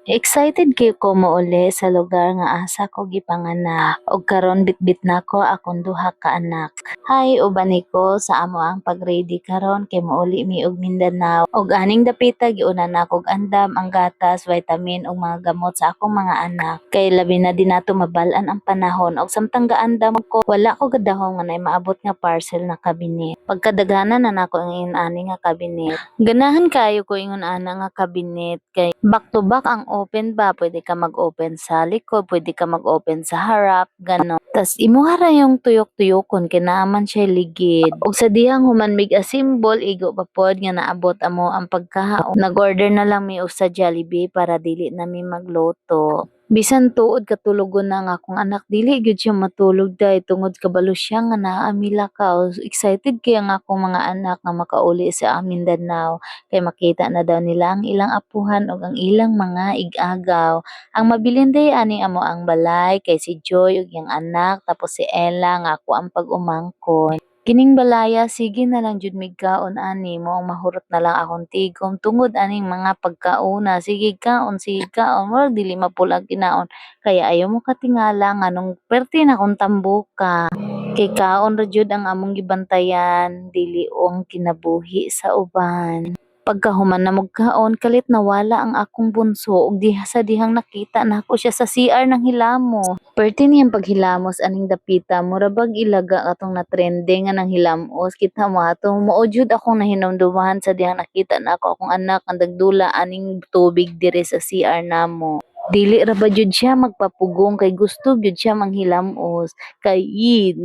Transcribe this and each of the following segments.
Excited gyud ko mouli sa lugar nga asa ko gipanganak ug karon bitbit nako akong duha ka anak. Hi, ubani ko sa amo ang pag-ready karon kay mouli mi og Mindanao ug aning dapita giuna nako og andam ang gatas, vitamin ug mga gamot sa akong mga anak. Kay labi na din nato mabal-an ang panahon ug samtang gaandam ko wala ko gadahom nga nay maabot nga parcel na kabinet. Pagkadaghanan na nako ang ani nga kabinet. Ganahan kayo ko ingon ana nga kabinet kay back to back ang open ba, pwede ka mag-open sa likod, pwede ka mag-open sa harap, gano'n. Tas imuha ra yung tuyok-tuyokon kay naaman siya ligid. Ug sa dihang human mig assemble, igo pa pod nga naabot amo ang pagkahaon. Nag-order na lang mi og sa Jollibee para dili na mi magluto. Bisan tuod katulogon na nga akong anak dili gyud siya matulog day tungod kabalo siya nga naa mi lakaw. Excited kay ang akong mga anak nga makauli sa Mindanao kay makita na daw nila ang ilang apuhan ug ang ilang mga ig-agaw. Ang mabilin day ani amo ang balay kay si Joy ug yang anak tapos si Ella nga ako ang pag-umangkon. Kining balaya sige na lang jud migkaon ani mo ang mahurot na lang akong tigom tungod aning mga pagkauna sige kaon murag dili mapulag kinaon kaya ayaw mo katingala nganong perti na kong tambuka. Kay kaon ra jud ang among gibantayan dili ong kinabuhi sa uban. Pagkahuman na magkaon kalit nawala ang akong bunso ug diha sa dihang nakita nako siya sa CR ng hilamo. Perti niyang paghilamos aning dapita mura bag ilaga katong na trending nga nang hilamos kita mo ato mao jud akong nahinumduman sa dihang nakita nako akong anak ang dagdula aning tubig dire sa CR namo. Dili ra ba jud siya magpapugong kay gusto gyud siya manghilamos kay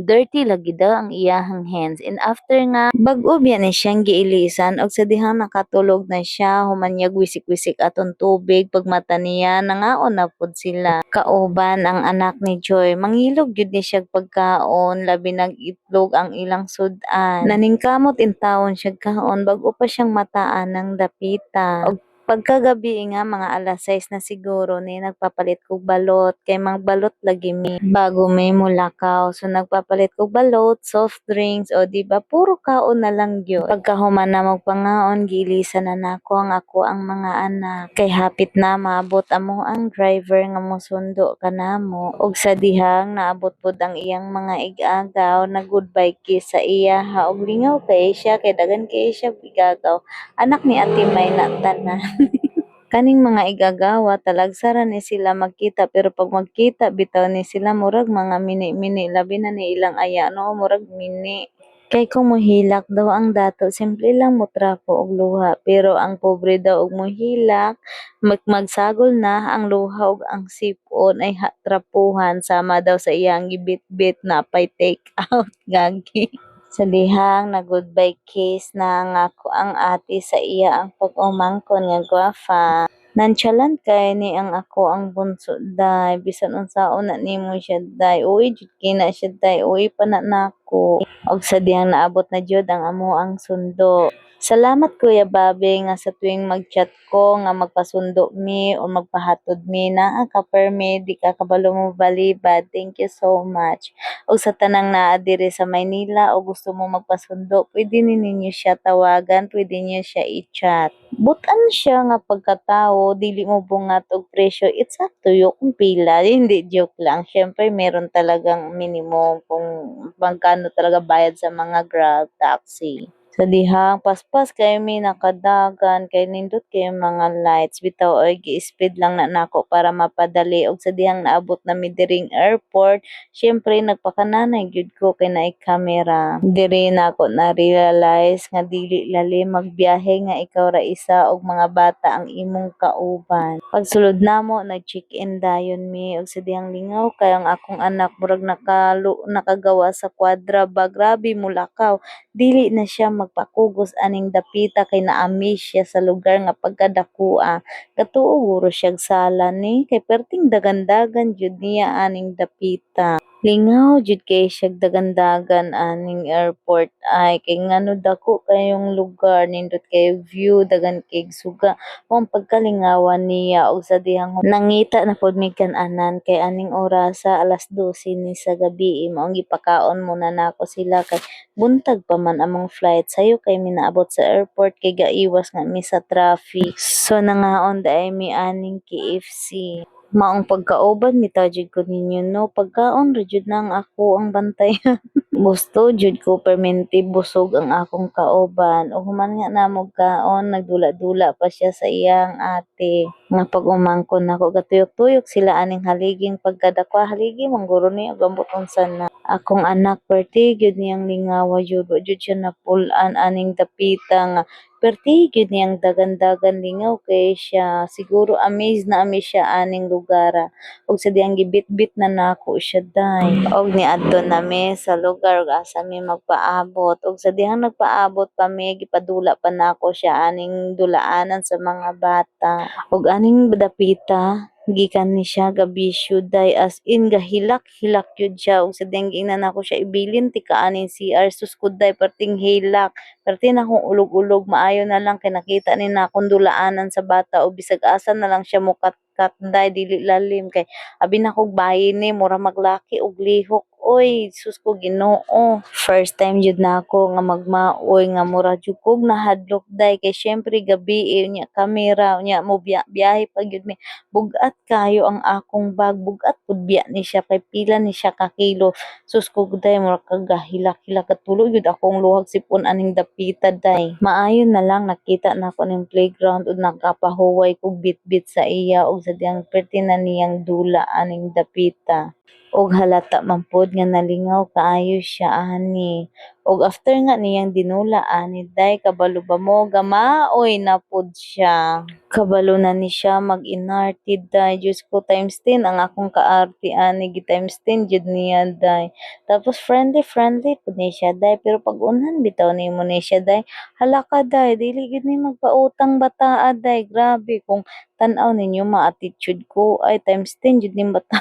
dirty lagi daw ang iyahang hands and after nga bag-o biya ni siyang giilisan og sa dihang nakatulog na siya humanyag wisik-wisik aton tubig pagmata niya nangaon na pud sila kauban ang anak ni Joy mangilog gyud ni siya pagkaon labi nag itlog ang ilang sudan naningkamot in taon siya kaon bag-o pa siyang mataan ng dapita og pagkagabi nga mga alas 6 na siguro ni nagpapalit kog balot kay magbalot lagi mi bago may mulakaw. So nagpapalit kog balot, soft drinks o di ba puro kaon na lang gyud. Pagkahuman na magpangaon giilisan na nako ang mga anak kay hapit na maabot amo ang driver nga mosundo kanamo og sa dihang naabot pod ang iyang mga ig-agaw na goodbye kiss sa iya ha og lingaw kay siya kay dagan kay siya igagaw. Anak ni Ate May na tanan. Kaning mga igagawa talagsa ra ni sila magkita pero pag magkita bitaw ni sila murag mga mini-mini labi na ni ilang aya no murag mini. Kay kung mohilak daw ang dato simple lang mo trapo og luha pero ang pobre daw og mohilak magsagol na ang luha ug ang sipon ay trapuhan sama daw sa iyang gibit-bit na pay take out gagi. Sa dihang na goodbye kiss na nga ko ang ate sa iya ang pag-umangkon nga gwafa. Nonchalant kay ni ang ako ang bunso day bisan unsaon na nimo siya day uy jud kina siya day uy pa na nako og sa dihang naabot na jud ang amo ang sundo. Salamat Kuya Bobby nga sa tuwing mag-chat ko nga magpasundo mi o magpahatod mi naa ka permi di ka kabalo mo balibad. Thank you so much. O sa tanang naa diri sa Maynila o gusto mo magpasundo, pwede ninyo siya tawagan, pwede niyo siya i-chat. Butan siya nga pagkatao, dili mo bungat og presyo. It's up to you kung pila. Hindi joke lang. Syempre meron talagang minimum kung magkano talaga bayad sa mga Grab, taxi. Sa dihang paspas kay mi nakadagan kay nindot kay mga lights bitaw oy gi-speed lang na nako para mapadali og sa dihang naabot na mi diring airport syempre nagpakananay gyud ko kay naay camera diri na ako na realize nga dili lalim magbiyahe nga ikaw ra isa og mga bata ang imong kauban pagsulod namo nag-check-in dayon mi og sa dihang lingaw kay ang akong anak murag nakagawa sa kwadra ba grabe mulakaw dili na siya magpakugos aning dapita kay naami siya sa lugar nga pagkadakua. Katuo guro siyag sala ni kay perting dagandagan jud niya aning dapita. Lingaw jud kay siya dagan-dagan aning airport ay kay ngano dako kayong lugar nindot kay view dagan kay suga mao ang pagkalingawan niya og sa dihang nangita na pod mi kan-anan kay aning orasa 12:00 ni sa gabi mao ang gipakaon muna nako sila kay buntag pa man among flight sayo kay minaabot sa airport kay gaiwas nga mi sa traffic so nangaon daay mi aning KFC. Maong pagkauban bitaw jud ko ninyo no, pagkaon ra jud nang ako ang bantayan. Gusto jud ko permente busog ang akong kauban ug human nga namo kaon nagdula-dula pa siya sa iyang ate. Nga pag umangkon nako gatuyok-tuyok sila aning haliging pagkadakwa haligi mangguro ni ug ambot unsa na. Akong anak perti gyud niyang lingawa jud wa jud siya napul-an aning dapita nga perti gyud niyang dagan-dagan lingaw kay siya siguro amazed na ami siya aning lugara ug sa diyang gibit-bit na nako siya day og niadto nami sa lugar ug asa mi magpaabot ug sa dihang nagpaabot pa mi gipadula pa nako siya aning dulaanan sa mga bata ug aning dapita gikan ni siya gabisyo day as in gahilak-hilak yun siya ug sa diyang giingnan nako siya ibilin ti kaaning CR sus ko day perting hilak perti na akong ulog-ulog maayo na lang kay nakita ni na akong dulaanan sa bata o bisag asa na lang siya mukat-kat day dili lalim kay abi na kog bahin ni mura maglaki og lihok oy sus ko Ginoo first time jud nako nga magmaoy nga mura jud kog nahadlok day kay syempre gabi nya kamera nya mo biyahe pa gyud mi bugat kayo ang akong bag bugat pud biya ni siya kay pila ni siya ka kilo sus ko day mura kag hilak-hilak katulo gyud akong luhag sipon aning dapita day maayo na lang nakita na ako ning playground ug nakapahuway kog bit-bit sa iya ug sa diyang perti na niyang dula aning dapita ug halata man pod nga nalingaw kaayo siya ani ug after nga niyang dinula ani day kabalo ba mo gamaoy na pod siya kabalo na ni siya mag-inarte day Diyos ko times 10 ang akong kaarte ani gi times 10 jud niya day tapos friendly pud ni siya day pero pag unhan bitaw nimo ni siya day hala ka day dili gid ni magpautang bataa day grabe kung tan-aw ninyo ma-attitude ko ay times 10 jud ning bata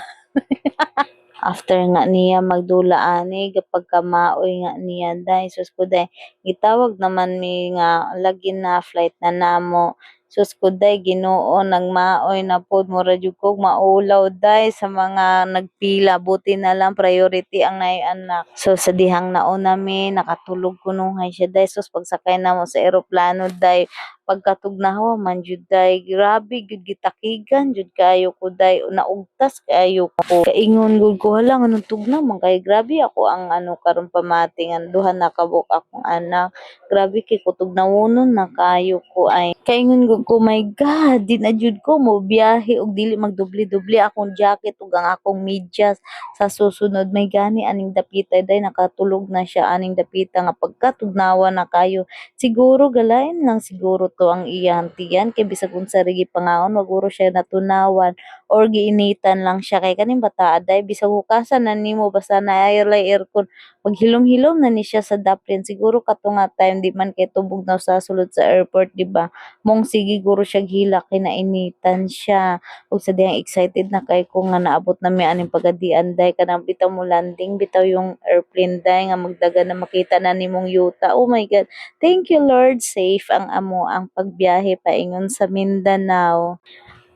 after nga niya magdula ani kapag kamaoy nga niya day sus ko day gitawag naman mi nga lagi na flight na namo sus ko day Ginoo nagmaoy na pod mura jud kog maulaw day sa mga nagpila buti na lang priority ang nay anak so sa dihang nauna mi nakatulog kunuhay siya day sus pagsakay namo sa eroplano day pagkatugnawa man jud day grabe gud gitakigan jud kayo ko day naugtas kayo ko kaingon gud ko hala nganong tugnaw man kay grabe ako ang ano karon pamati nga duha na kabuk akong anak grabe kay ko tugnawonon na kayo ko ay kaingon gud ko my god di na jud ko mo biyahe og dili magdubli-dubli akong jacket ug ang akong medyas sa susunod may gani aning dapita day nakatulog na siya aning dapita nga pagkatugnawa na kayo siguro galain lang siguro to ang iyang tiyan kay bisag unsa ri gipangaon waguro siya natunawan or giinitan lang siya kay kaning bata day bisag hukasan na nimo basta naayalay aircon maghilom-hilom na ni siya sa daplin siguro kato nga time di man kay tubog na sa sulod sa airport di ba mong sige guro siya hilak kay nainitan siya ug sa diyang excited na kay ko nga naabot na mi aning pagadian day kanang bitaw mo landing bitaw yung airplane day nga magdaga na makita na nimong yuta oh my god. Thank you Lord, safe ang amo ang pagbiyahe paingon sa Mindanao.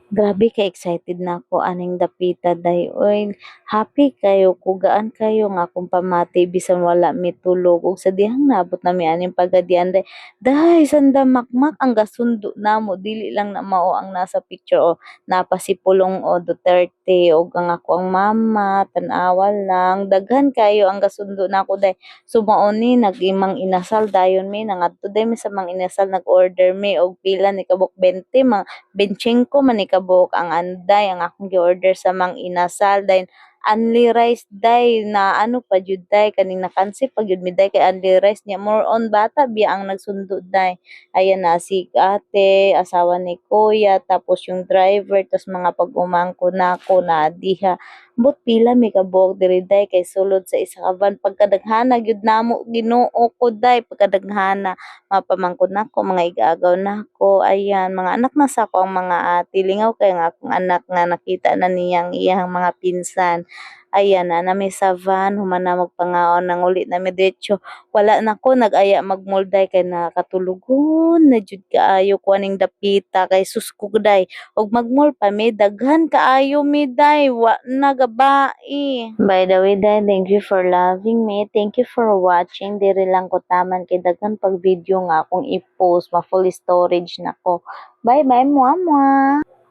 Grabe ka excited na ako aning dapita day. Oy, happy kayo kugaan kayo nga akong pamati bisan wala mi tulog ug sa dihang naabot na mi aning pagadian day. Day sanda makmak ang gasundo namo dili lang na mao ang nasa picture o napasipulong o Duterte ug ang ako ang mama tan-awa lang daghan kayo ang gasundo nako day. Sumaon ni nag-imang inasal dayon mi nangadto day mi sa mang inasal nag-order mi og pila ni kabuk 20 mga 25 man ni kabuk ang anday ang akong gi-order sa mang inasal then only rice day na ano pa jud day kaning nakansi pa jud mi day kay only rice niya more on bata biya ang nagsundo day ayan na si ate asawa ni kuya tapos yung driver tapos mga pag-umangko nako na diha but pila mi kabuok diri day kay sulod sa isa ka van pagkadaghana gyud namo Ginoo ko day pagkadaghana mapamangkot nako mga igaagaw nako ayan mga anak na sa ko ang mga ate lingaw kay nga akong anak nga nakita na niyang iyang mga pinsan Ayan na nami sa van, human na magpangaon ng uli na diretso. Wala na ko nag-aya magmulday kay nakatulugon na jud kaayo ko aning dapita kay suskugday. Og magmol pa mi daghan kaayo mi day wa na gabai. By the way, day, thank you for loving me. Thank you for watching. Diri lang ko taman kay daghan pag video nga akong i-post, ma-full storage na ko. Bye bye, mwa mwa.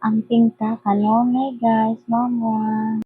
Ang tingta kanonay guys, mwa mwa.